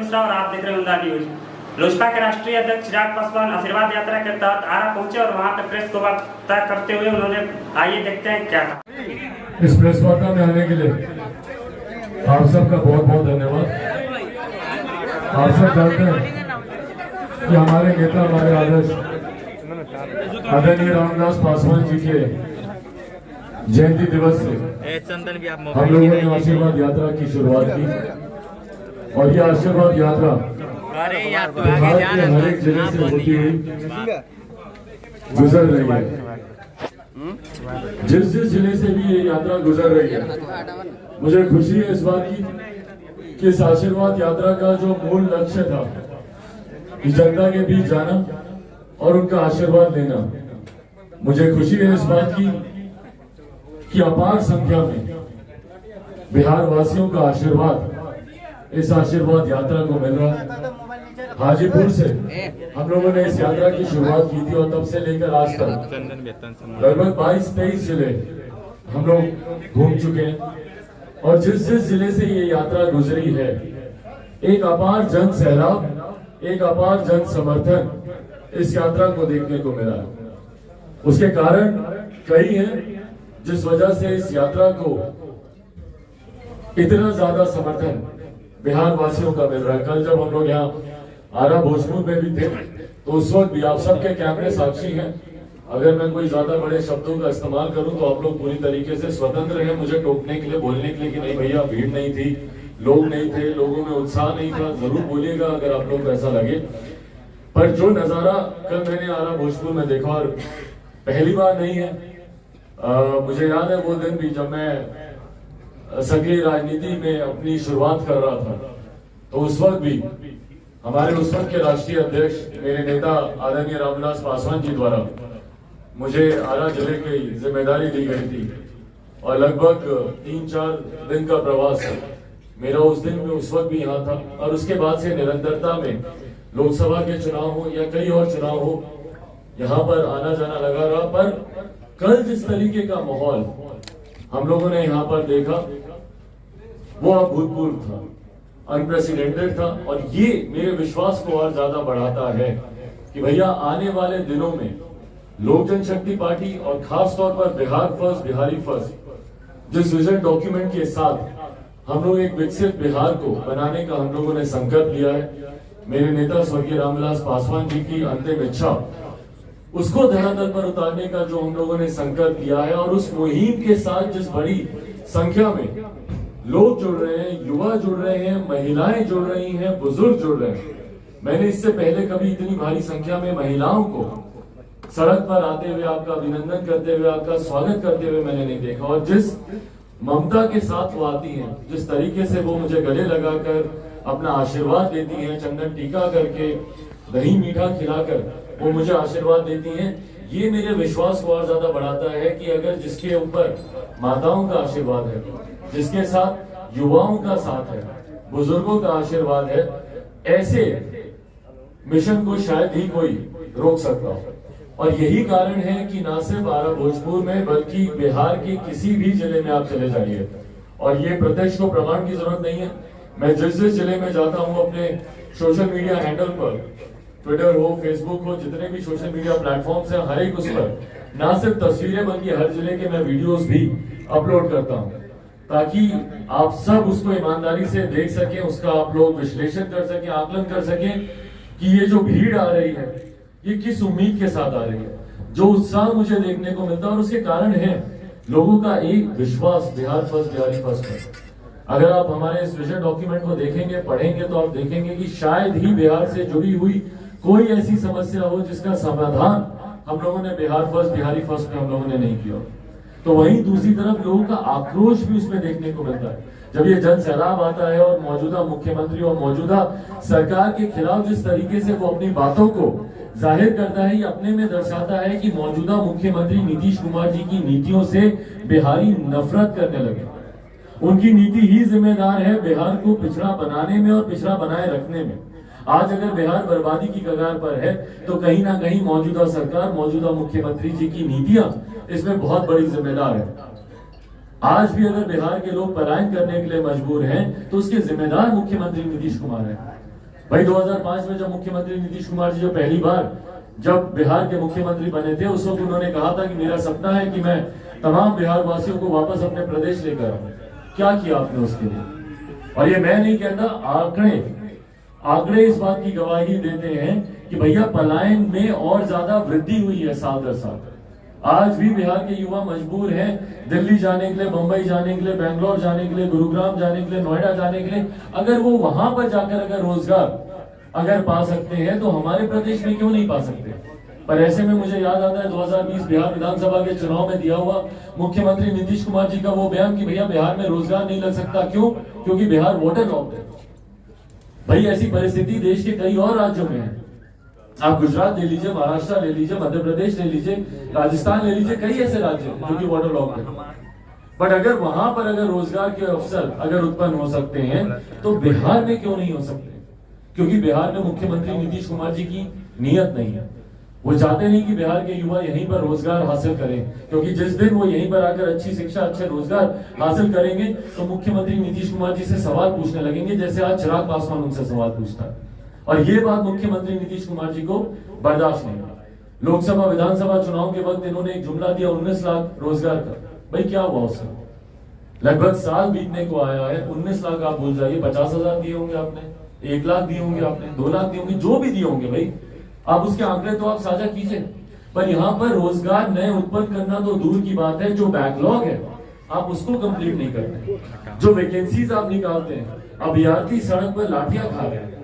मिश्रा और आप देख रहे हैं उमदा न्यूज। लोजपा के राष्ट्रीय अध्यक्ष चिराग पासवान आशीर्वाद यात्रा के तहत आरा पहुंचे और वहां पर प्रेस को वार्ता करते हुए उन्होंने, आइए देखते हैं क्या कहा। इस प्रेस वार्ता में आने के लिए आप सबका बहुत बहुत धन्यवाद। आप सब जानते हैं कि हमारे नेता, हमारे आदर्श आदरणीय रामविलास पासवान जी के जयंती दिवस से हम लोगों ने आशीर्वाद यात्रा की शुरुआत की और यह आशीर्वाद यात्रा बिहार के हर एक जिले से होती हुई गुजर रही है। जिस जिस जिले से भी ये यात्रा गुजर रही है, मुझे खुशी है इस बात की कि इस आशीर्वाद यात्रा का जो मूल लक्ष्य था कि जनता के बीच जाना और उनका आशीर्वाद लेना, मुझे खुशी है इस बात की कि अपार संख्या में बिहार वासियों का आशीर्वाद इस आशीर्वाद यात्रा को मिल रहा है। हाजीपुर से हम लोगों ने इस यात्रा की शुरुआत की थी और तब से लेकर आज तक लगभग 22-23 जिले हम लोग घूम चुके हैं और जिस जिस जिले से ये यात्रा गुजरी है, एक अपार जन सैलाब, एक अपार जन समर्थन इस यात्रा को देखने को मिला है। उसके कारण कई हैं जिस वजह से इस यात्रा को इतना ज्यादा समर्थन बिहार वासियों का मिल रहा है। कल जब हम लोग यहाँ आरा भोजपुर में भी थे तो उस वक्त भी आप सबके कैमरे साक्षी हैं। अगर मैं कोई ज्यादा बड़े शब्दों का इस्तेमाल करूं तो आप लोग पूरी तरीके से स्वतंत्र हैं मुझे टोकने के लिए, बोलने के लिए कि नहीं भैया भीड़ नहीं थी, लोग नहीं थे, लोगों में उत्साह नहीं था। जरूर बोलिएगा अगर आप लोग को ऐसा लगे। पर जो नजारा कल मैंने आरा भोजपुर में देखा, और पहली बार नहीं है, मुझे याद है वो दिन भी जब मैं सक्रिय राजनीति में अपनी शुरुआत कर रहा था, तो उस वक्त भी हमारे उस वक्त के राष्ट्रीय अध्यक्ष मेरे नेता आदरणीय रामविलास पासवान जी द्वारा मुझे आरा जिले की जिम्मेदारी दी गई थी और लगभग 3-4 दिन का प्रवास मेरा उस दिन में उस वक्त भी यहाँ था। और उसके बाद से निरंतरता में लोकसभा के चुनाव हो या कई और चुनाव हो, यहाँ पर आना जाना लगा रहा। पर कल जिस तरीके का माहौल हम लोगों ने यहाँ पर देखा वो अभूतपूर्व था, अनप्रेसिडेंटेड था। और ये मेरे विश्वास को और ज्यादा बढ़ाता है कि भैया आने वाले दिनों में लोक जनशक्ति पार्टी और खास तौर पर बिहार फर्स्ट, बिहारी फर्स्ट जिस विजन डॉक्यूमेंट के साथ हम लोग एक विकसित बिहार को बनाने का हम लोगों ने संकल्प लिया है। मेरे नेता स्वर्गीय रामविलास पासवान जी की अंतिम इच्छा, उसको धरातल पर उतारने का जो हम लोगों ने संकल्प लिया है, और उस मुहिम के साथ जिस बड़ी संख्या में लोग जुड़ रहे हैं, युवा जुड़ रहे हैं, महिलाएं जुड़ रही हैं, बुजुर्ग जुड़ रहे हैं। मैंने इससे पहले कभी इतनी भारी संख्या में महिलाओं को सड़क पर आते हुए, आपका अभिनंदन करते हुए, आपका स्वागत करते हुए मैंने नहीं देखा। और जिस ममता के साथ वो आती हैं, जिस तरीके से वो मुझे गले लगाकर अपना आशीर्वाद देती हैं, चंदन टीका करके, दही मीठा खिलाकर वो मुझे आशीर्वाद देती हैं, ये मेरे विश्वास को और ज्यादा बढ़ाता है कि अगर जिसके ऊपर माताओं का आशीर्वाद है, जिसके साथ युवाओं का साथ है, बुजुर्गों का आशीर्वाद है, ऐसे मिशन को शायद ही कोई रोक सकता हो। और यही कारण है कि ना सिर्फ आरा भोजपुर में बल्कि बिहार के किसी भी जिले में आप चले जाइए, और ये प्रत्यक्ष को प्रमाण की जरूरत नहीं है, मैं जिस जिस जिले में जाता हूँ अपने सोशल मीडिया हैंडल पर, ट्विटर हो, फेसबुक हो, जितने भी सोशल मीडिया प्लेटफॉर्म्स हैं, हर एक उस पर ना सिर्फ तस्वीरें बल्कि हर जिले के मैं वीडियोस भी अपलोड करता हूं, ताकि आप सब उसको ईमानदारी से देख सकें, उसका आप लोग विश्लेषण कर सकें, आकलन कर सकें कि ये जो भीड़ आ रही है ये किस उम्मीद के साथ आ रही है। जो उत्साह मुझे देखने को मिलता है और उसके कारण है लोगों का एक विश्वास बिहार फर्स्ट, बिहारी फर्स्ट है। अगर आप हमारे इस विजन डॉक्यूमेंट को देखेंगे, पढ़ेंगे, तो आप देखेंगे कि शायद ही बिहार से जुड़ी हुई कोई ऐसी समस्या हो जिसका समाधान हम लोगों ने बिहार फर्स्ट, बिहारी फर्स्ट में हम लोगों ने नहीं किया। तो वहीं दूसरी तरफ लोगों का आक्रोश भी उसमें देखने को मिलता है। जब ये जन सैलाब आता है और मौजूदा मुख्यमंत्री और मौजूदा सरकार के खिलाफ जिस तरीके से वो अपनी बातों को जाहिर करता है, ये अपने में दर्शाता है कि मौजूदा मुख्यमंत्री नीतीश कुमार जी की नीतियों से बिहारी नफरत करने लगे। उनकी नीति ही जिम्मेदार है बिहार को पिछड़ा बनाने में और पिछड़ा बनाए रखने में। आज अगर बिहार बर्बादी की कगार पर है तो कहीं ना कहीं मौजूदा सरकार, मौजूदा मुख्यमंत्री जी की नीतियां इसमें बहुत बड़ी जिम्मेदार है। आज भी अगर बिहार के लोग पलायन करने के लिए मजबूर हैं तो उसके जिम्मेदार मुख्यमंत्री नीतीश कुमार हैं। भाई 2005 में जब मुख्यमंत्री नीतीश कुमार जी जो पहली बार जब बिहार के मुख्यमंत्री बने थे, उस वक्त उन्होंने कहा था कि मेरा सपना है कि मैं तमाम बिहार वासियों को वापस अपने प्रदेश लेकर आऊं। क्या किया आपने उसके लिए? और ये मैं नहीं कहता, आंकड़े इस बात की गवाही देते हैं कि भैया पलायन में और ज्यादा वृद्धि हुई है साल दर साल। आज भी बिहार के युवा मजबूर हैं दिल्ली जाने के लिए, बंबई जाने के लिए, बेंगलोर जाने के लिए, गुरुग्राम जाने के लिए, नोएडा जाने के लिए। अगर वो वहां पर जाकर अगर रोजगार अगर पा सकते हैं तो हमारे प्रदेश में क्यों नहीं पा सकते? पर ऐसे में मुझे याद आता है 2020 बिहार विधानसभा के चुनाव में दिया हुआ मुख्यमंत्री नीतीश कुमार जी का वो बयान कि भैया बिहार में रोजगार नहीं लग सकता। क्यों? क्योंकि बिहार वोटर लॉक्ड है। भाई ऐसी परिस्थिति देश के कई और राज्यों में है। आप गुजरात ले लीजिए, महाराष्ट्र ले लीजिए, मध्य प्रदेश ले लीजिए, राजस्थान ले लीजिए, कई ऐसे राज्य हैं जो कि वोटर लॉक्ड है। बट अगर वहां पर अगर रोजगार के अवसर अगर उत्पन्न हो सकते हैं तो बिहार में क्यों नहीं हो सकते? क्योंकि बिहार में मुख्यमंत्री नीतीश कुमार जी की नीयत नहीं है। वो चाहते नहीं कि बिहार के युवा यहीं पर रोजगार हासिल करें, क्योंकि जिस दिन वो यहीं पर आकर अच्छी शिक्षा, अच्छे रोजगार हासिल करेंगे तो मुख्यमंत्री नीतीश कुमार जी से सवाल पूछने लगेंगे, जैसे आज चिराग पासवान उनसे सवाल पूछता है। और ये बात मुख्यमंत्री नीतीश कुमार जी को बर्दाश्त नहीं है। लोकसभा विधानसभा चुनाव के वक्त इन्होंने एक जुमला दिया 19 लाख रोजगार का। भाई क्या हुआ उससे? लगभग साल बीतने को आया है, 19 लाख आप भूल जाइए। 50,000 दिए होंगे आपने, 1 लाख दिए होंगे आपने, 2 लाख दिए होंगे, जो भी दिए होंगे भाई आप उसके आंकड़े तो आप साझा कीजिए। पर यहाँ पर रोजगार नए उत्पन्न करना तो दूर की बात है, जो बैकलॉग है आप उसको कंप्लीट नहीं करते। जो वैकेंसीज आप निकालते हैं, अभ्यर्थी सड़क पर लाठियां खा रहे हैं,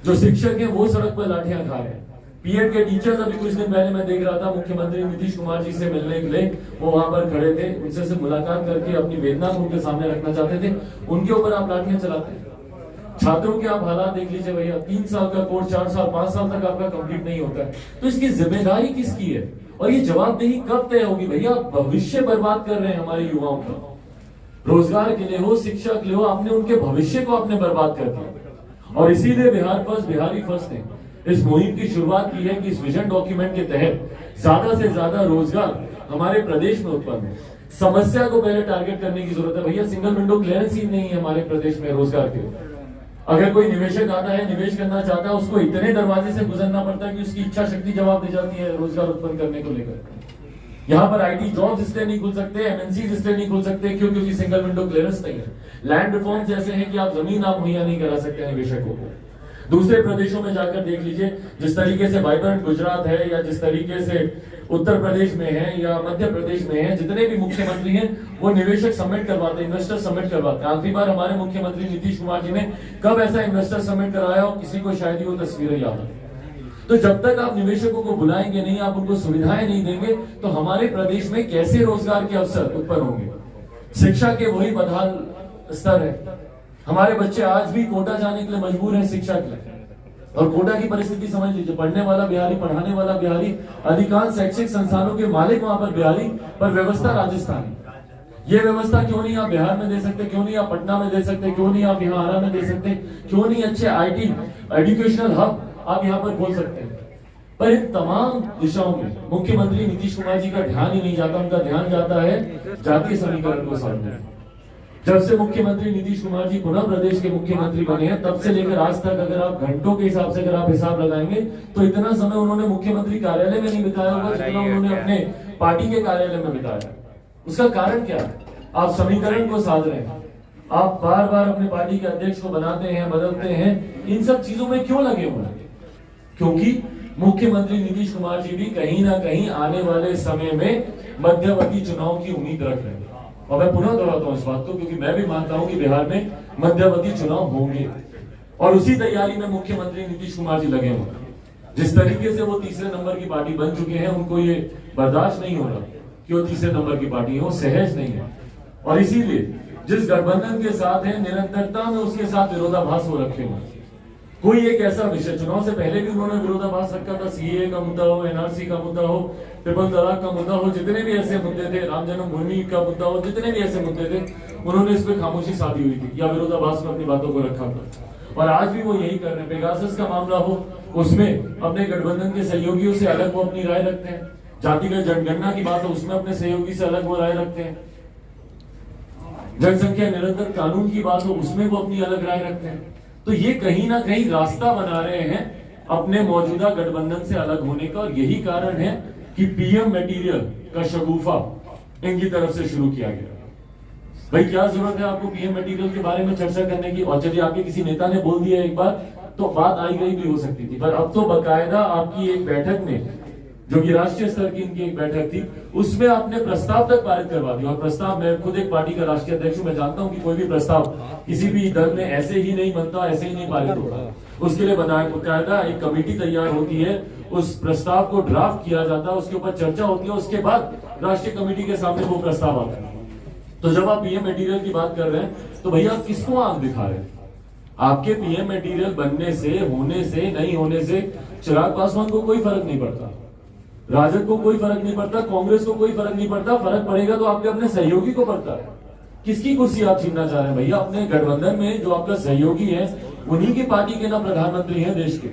जो शिक्षक है वो सड़क पर लाठियां खा रहे हैं। पीएड के टीचर्स अभी कुछ दिन पहले मैं देख रहा था, मुख्यमंत्री नीतीश कुमार जी से मिलने के लिए वो वहां पर खड़े थे, उनसे से मुलाकात करके अपनी वेदना को उनके सामने रखना चाहते थे, उनके ऊपर आप लाठियां चलाते हैं। छात्रों के आप हालात देख लीजिए भैया, 3 साल का कोर्स 4 साल 5 साल तक आपका कंप्लीट नहीं होता है, तो इसकी जिम्मेदारी किसकी है? और ये जवाबदेही कब तय होगी? भैया भविष्य बर्बाद कर रहे हैं हमारे युवाओं का। रोजगार के लिए हो, शिक्षा के लिए हो, आपने उनके भविष्य को आपने बर्बाद कर दिया। और इसीलिए बिहार फर्स्ट बिहारी फर्स्ट ने इस मुहिम की शुरुआत की है कि इस विजन डॉक्यूमेंट के तहत ज्यादा से ज्यादा रोजगार हमारे प्रदेश में उत्पन्न हो। समस्या को पहले टारगेट करने की जरूरत है भैया। सिंगल विंडो क्लियरेंस ही नहीं है हमारे प्रदेश में रोजगार के। अगर कोई निवेशक आता है, निवेश करना चाहता है, उसको इतने दरवाजे से गुजरना पड़ता है कि उसकी इच्छा शक्ति जवाब दे जाती है रोजगार उत्पन्न करने को लेकर। यहाँ पर आईटी जॉब्स इसलिए नहीं खुल सकते, एमएनसीज इसलिए नहीं खुल सकते क्यों? क्योंकि सिंगल विंडो क्लियरेंस नहीं है। लैंड रिफॉर्म्स ऐसे हैं कि आप जमीन आप मुहैया नहीं करा सकते निवेशकों को। दूसरे प्रदेशों में जाकर देख लीजिए, जिस तरीके से वाइब्रेंट गुजरात है या जिस तरीके से उत्तर प्रदेश में है या मध्य प्रदेश में है, जितने भी मुख्यमंत्री हैं वो निवेशक समिट करवाते हैं, इन्वेस्टर समिट करवाते हैं। आखिरी बार हमारे मुख्यमंत्री नीतीश कुमार जी ने कब ऐसा इन्वेस्टर समिट कराया हो, किसी को शायद ही वो तस्वीरें याद है। तो जब तक आप निवेशकों को बुलाएंगे नहीं, आप उनको सुविधाएं नहीं देंगे, तो हमारे प्रदेश में कैसे रोजगार के अवसर उत्पन्न होंगे? शिक्षा के वही बदहाल स्तर है। हमारे बच्चे आज भी कोटा जाने के लिए मजबूर हैं शिक्षा के लिए। और कोटा की परिस्थिति समझ लीजिए, पढ़ने वाला बिहारी, पढ़ाने वाला बिहारी, अधिकांश शैक्षिक संस्थानों के मालिक वहां पर बिहारी, पर व्यवस्था राजस्थानी। ये व्यवस्था क्यों नहीं आप बिहार में दे सकते? क्यों नहीं आप पटना में दे सकते? क्यों नहीं आप यहाँ आरा में दे सकते? क्यों नहीं अच्छे आईटी एजुकेशनल हब आप यहाँ पर खोल सकते हैं? पर इन तमाम दिशाओं में मुख्यमंत्री नीतीश कुमार जी का ध्यान ही नहीं जाता। उनका ध्यान जाता है जातीय समीकरण को साधने। जब से मुख्यमंत्री नीतीश कुमार जी पुनः प्रदेश के मुख्यमंत्री बने हैं, तब से लेकर आज तक अगर आप घंटों के हिसाब से अगर आप हिसाब लगाएंगे तो इतना समय उन्होंने मुख्यमंत्री कार्यालय में नहीं बिताया होगा जितना उन्होंने अपने पार्टी के कार्यालय में बिताया। उसका कारण क्या है? आप समीकरण को साध रहे हैं, आप बार बार अपने पार्टी के अध्यक्ष को बनाते हैं, बदलते हैं। इन सब चीजों में क्यों लगे हुए हैं? क्योंकि मुख्यमंत्री नीतीश कुमार जी भी कहीं ना कहीं आने वाले समय में मध्यवर्ती चुनाव की उम्मीद रख रहे हैं। और मैं पुनः दोहराता हूं इस बात को, क्योंकि मैं भी मानता हूं कि बिहार में मध्यवर्ती चुनाव होंगे और उसी तैयारी में मुख्यमंत्री नीतीश कुमार जी लगे हुए। जिस तरीके से वो तीसरे नंबर की पार्टी बन चुके हैं, उनको ये बर्दाश्त नहीं हो रहा कि वो तीसरे नंबर की पार्टी है, वो सहज नहीं है। और इसीलिए जिस गठबंधन के साथ है, निरंतरता में उसके साथ विरोधाभास हो रखे हुए। कोई एक ऐसा विषय, चुनाव से पहले भी उन्होंने विरोधाभास रखा था, सीए का मुद्दा हो, एनआरसी का मुद्दा हो, ट्रिपल तलाक का मुद्दा हो, जितने भी ऐसे मुद्दे थे, राम जन्मभूमि का मुद्दा हो, जितने भी ऐसे मुद्दे थे, उन्होंने इस पे खामोशी साधी हुई थी या विरोधाभास में अपनी बातों को रखा था। और आज भी वो यही कर रहे हैं। पेगासस का मामला हो, उसमें अपने गठबंधन के सहयोगियों से अलग वो अपनी राय रखते हैं। जातिगत जनगणना की बात हो, उसमें अपने सहयोगी से अलग वो राय रखते हैं। जनसंख्या निरंतर कानून की बात हो, उसमें वो अपनी अलग राय रखते हैं। तो ये कहीं ना कहीं रास्ता बना रहे हैं अपने मौजूदा गठबंधन से अलग होने का, और यही कारण है कि पीएम मटेरियल का शगुफा इनकी तरफ से शुरू किया गया। भाई क्या जरूरत है आपको पीएम मटेरियल के बारे में चर्चा करने की? और चलिए आपके किसी नेता ने बोल दिया एक बार तो बात आई गई भी हो सकती थी, पर अब तो बकायदा आपकी एक बैठक में, जो कि राष्ट्रीय स्तर की इनकी एक बैठक थी, उसमें आपने प्रस्ताव तक पारित करवा दिया। और प्रस्ताव, मैं खुद एक पार्टी का राष्ट्रीय अध्यक्ष हूं, मैं जानता हूं कि कोई भी प्रस्ताव किसी भी दल में ऐसे ही नहीं बनता, ऐसे ही नहीं पारित होता। उसके लिए बकायदा एक कमेटी तैयार होती है, उस प्रस्ताव को ड्राफ्ट किया जाता है, उसके ऊपर चर्चा होती है, उसके बाद राष्ट्रीय कमेटी के सामने वो प्रस्ताव आता है। तो जब आप पीएम मटेरियल की बात कर रहे हैं तो भैया आप किसको आंख दिखा रहे हैं? आपके पीएम मटेरियल बनने से, होने से, नहीं होने से चिराग पासवान को कोई फर्क नहीं पड़ता, राजद को कोई फर्क नहीं पड़ता, कांग्रेस को कोई फर्क नहीं पड़ता। फर्क पड़ेगा तो आपके अपने सहयोगी को पड़ता है। किसकी कुर्सी आप छीनना चाह रहे हैं भैया? अपने गठबंधन में जो आपका सहयोगी है उन्हीं की पार्टी के ना प्रधानमंत्री हैं देश के,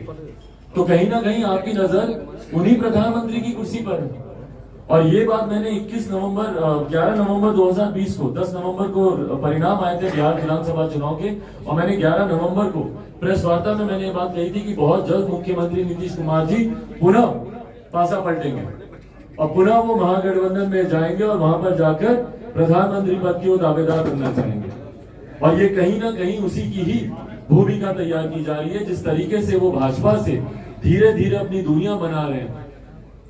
तो कहीं ना कहीं आपकी नजर उन्हीं प्रधानमंत्री की कुर्सी पर है। और ये बात मैंने 11 नवंबर 2020 को, 10 नवंबर को परिणाम आए थे बिहार विधानसभा चुनाव के, और मैंने 11 नवंबर को प्रेस वार्ता में मैंने ये बात कही थी कि बहुत जल्द मुख्यमंत्री नीतीश कुमार जी पुनः पासा पलटेंगे और पुनः वो महागठबंधन में जाएंगे और वहां पर जाकर प्रधानमंत्री पद के दावेदार बनना चाहेंगे। और ये कहीं ना कहीं उसी की ही भूमिका तैयार की जा रही है, जिस तरीके से वो भाजपा से धीरे धीरे अपनी दूरियां बना रहे हैं,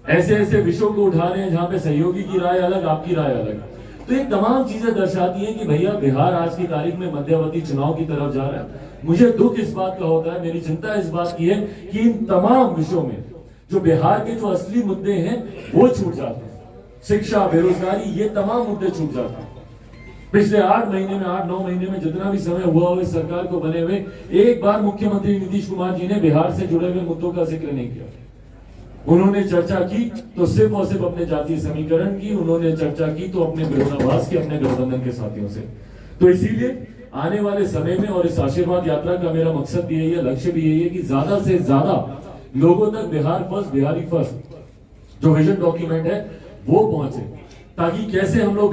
ऐसे ऐसे विषयों को उठा रहे हैं जहां पे सहयोगी की राय अलग, आपकी राय अलग। तो ये तमाम चीजें दर्शाती हैं कि भैया बिहार आज की तारीख में मध्यावधि चुनाव की तरफ जा रहा है। मुझे दुख इस बात का होता है, मेरी चिंता इस बात की है कि इन तमाम विषयों में जो बिहार के जो असली मुद्दे हैं वो छूट जाते हैं। शिक्षा, बेरोजगारी, ये तमाम मुद्दे छूट जाते हैं। पिछले 8-9 महीने में जितना भी समय हुआ हो इस सरकार को बने हुए, एक बार मुख्यमंत्री नीतीश कुमार जी ने बिहार से जुड़े हुए मुद्दों का जिक्र नहीं किया। उन्होंने चर्चा की तो सिर्फ और सिर्फ अपने जातीय समीकरण की, उन्होंने चर्चा की तो अपने विरोधाभास के, अपने गठबंधन के साथियों से। तो इसीलिए आने वाले समय में, और इस आशीर्वाद यात्रा का मेरा मकसद भी यही है, लक्ष्य भी यही है कि ज्यादा से ज्यादा लोगों तक बिहार फर्स्ट, बिहारी फर्स्ट जो विजन डॉक्यूमेंट है वो पहुंचे, ताकि कैसे हम लोग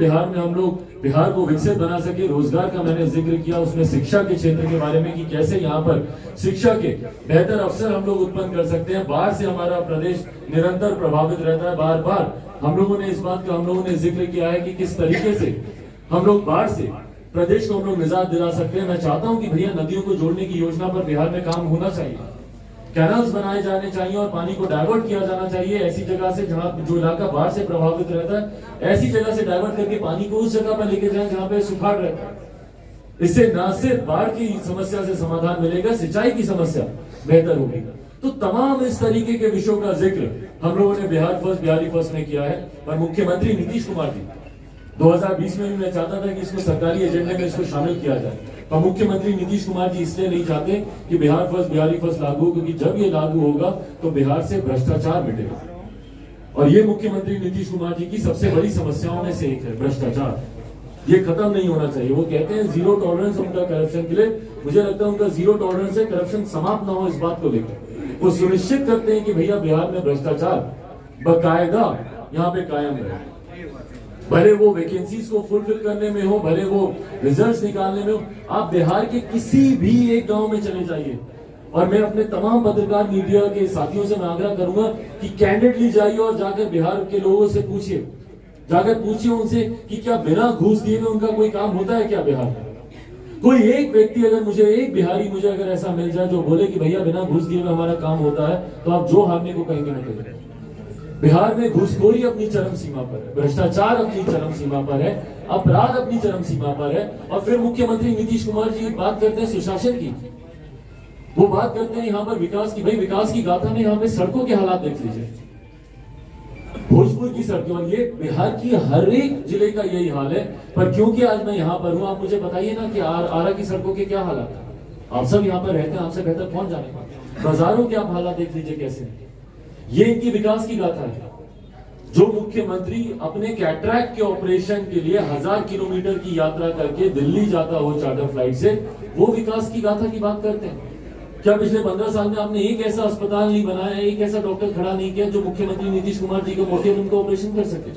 बिहार को विकसित बना सके। रोजगार का मैंने जिक्र किया, उसमें शिक्षा के क्षेत्र के बारे में कि कैसे यहाँ पर शिक्षा के बेहतर अवसर हम लोग उत्पन्न कर सकते हैं। बाढ़ से हमारा प्रदेश निरंतर प्रभावित रहता है, बार बार हम लोगों ने इस बात का जिक्र किया है कि किस तरीके से हम लोग बाढ़ से प्रदेश को हम लोग निजात दिला सकते हैं। मैं चाहता हूं कि भैया नदियों को जोड़ने की योजना पर बिहार में काम होना चाहिए, कैनल्स बनाए जाने चाहिए और पानी को डाइवर्ट किया जाना चाहिए ऐसी जगह से जहां जो इलाका बाढ़ से प्रभावित रहता है, ऐसी जगह से डाइवर्ट करके पानी को उस जगह पर लेके जाएं जहां पे सुखाड़ रहता है। इससे न सिर्फ बाढ़ की समस्या से समाधान मिलेगा, सिंचाई की समस्या बेहतर होगी। तो तमाम इस तरीके के विषयों का जिक्र हम लोगों ने बिहार फर्स्ट, बिहारी फर्स्ट में किया है। पर मुख्यमंत्री नीतीश कुमार जी 2020 में भी मैं चाहता था कि इसको सरकारी एजेंडे में इसको शामिल किया जाए, पर मुख्यमंत्री नीतीश कुमार जी इसलिए नहीं चाहते कि बिहार फर्स्ट, बिहारी फर्स्ट लागू हो, क्योंकि जब ये लागू होगा तो बिहार से भ्रष्टाचार मिटेगा। और ये मुख्यमंत्री नीतीश कुमार जी की सबसे बड़ी समस्याओं में से एक है भ्रष्टाचार। ये खत्म नहीं होना चाहिए। वो कहते हैं जीरो टॉलरेंस उनका करप्शन के लिए, मुझे लगता है उनका जीरो टॉलरेंस है, करप्शन समाप्त ना हो इस बात को लेकर। वो सुनिश्चित करते हैं कि भैया बिहार में भ्रष्टाचार बकायदा यहाँ पे कायम रहे, भले वो वैकेंसीज को फुलफिल करने में हो, भले वो रिजल्ट्स निकालने में हो। आप बिहार के किसी भी एक गांव में चले जाइए, और मैं अपने तमाम पत्रकार मीडिया के साथियों से मैं आग्रह करूंगा कि कैंडिडेटली जाइए और जाकर बिहार के लोगों से पूछिए, जाकर पूछिए उनसे कि क्या बिना घूस दिए उनका कोई काम होता है क्या बिहार में। कोई एक व्यक्ति अगर मुझे, एक बिहारी मुझे अगर ऐसा मिल जाए जो बोले कि भैया बिना घूस दिए हमारा काम होता है, तो आप जो हारने को कहेंगे मैं कहेंगे। बिहार में घूसखोरी अपनी चरम सीमा पर है, भ्रष्टाचार अपनी चरम सीमा पर है, अपराध अपनी चरम सीमा पर है। और फिर मुख्यमंत्री नीतीश कुमार जी बात करते हैं सुशासन की, वो बात करते हैं यहाँ पर विकास की। भाई विकास की गाथा में यहाँ पे सड़कों के हालात देख लीजिए, भोजपुर की सड़कें, और ये बिहार की हर एक जिले का यही हाल है। पर क्योंकि आज मैं यहाँ पर हूँ, आप मुझे बताइए ना कि आरा की सड़कों के क्या हालात है। आप सब यहाँ पर रहते हैं, आपसे बेहतर कौन जानेगा। बाजारों के आप हालात देख लीजिए कैसे। ये इनकी विकास की गाथा है। जो मुख्यमंत्री अपने कैटरैक्ट के ऑपरेशन के लिए 1000 किलोमीटर की यात्रा करके दिल्ली जाता हो चार्टर फ्लाइट से, वो विकास की गाथा की बात करते हैं। क्या पिछले 15 साल में आपने एक ऐसा अस्पताल नहीं बनाया, एक ऐसा डॉक्टर खड़ा नहीं किया जो मुख्यमंत्री नीतीश कुमार जी के मोतियाबिंद का ऑपरेशन कर सके।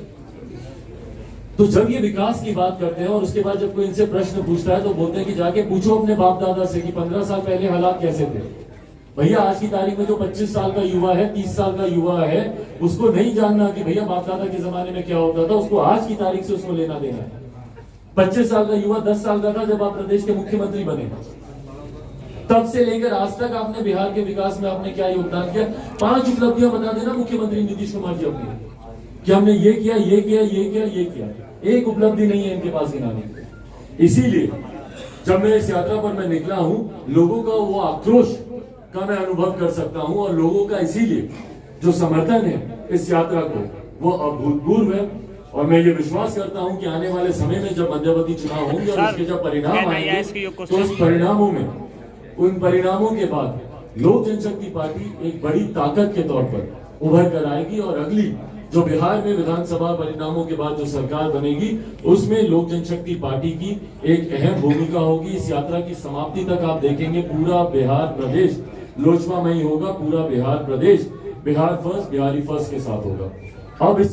तो जब ये विकास की बात करते हैं और उसके बाद जब कोई इनसे प्रश्न पूछता है तो बोलते हैं कि जाके पूछो अपने बाप दादा से कि 15 साल पहले हालात कैसे थे। भैया आज की तारीख में जो 25 साल का युवा है, 30 साल का युवा है, उसको नहीं जानना कि भैया बाप दादा के जमाने में क्या होता था, उसको आज की तारीख से उसको लेना देना है। 25 साल का युवा 10 साल का था जब आप प्रदेश के मुख्यमंत्री बने, तब से लेकर आज तक आपने बिहार के विकास में आपने क्या योगदान किया, 5 उपलब्धियां बता देना मुख्यमंत्री नीतीश कुमार जी अपनी, कि हमने ये किया, ये किया, ये किया, ये किया। एक उपलब्धि नहीं है इनके पास गिनाने की। इसीलिए जब मैं इस यात्रा पर मैं निकला हूं, लोगों का वो आक्रोश का मैं अनुभव कर सकता हूं और लोगों का इसीलिए जो समर्थन है इस यात्रा को वो अभूतपूर्व है। और मैं ये विश्वास करता हूं कि आने वाले समय में जब मध्यवर्ती चुनाव होंगे और उसके जब परिणाम आएंगे तो उस परिणामों में, उन परिणामों के बाद लोक जनशक्ति पार्टी एक बड़ी ताकत के तौर पर उभर कर आएगी और अगली जो बिहार में विधानसभा परिणामों के बाद जो सरकार बनेगी उसमें लोक जनशक्ति पार्टी की एक अहम भूमिका होगी। इस यात्रा की समाप्ति तक आप देखेंगे पूरा बिहार प्रदेश लोजपा में ही होगा, पूरा बिहार प्रदेश बिहार फर्स्ट, बिहारी फर्स्ट के साथ होगा। अब इस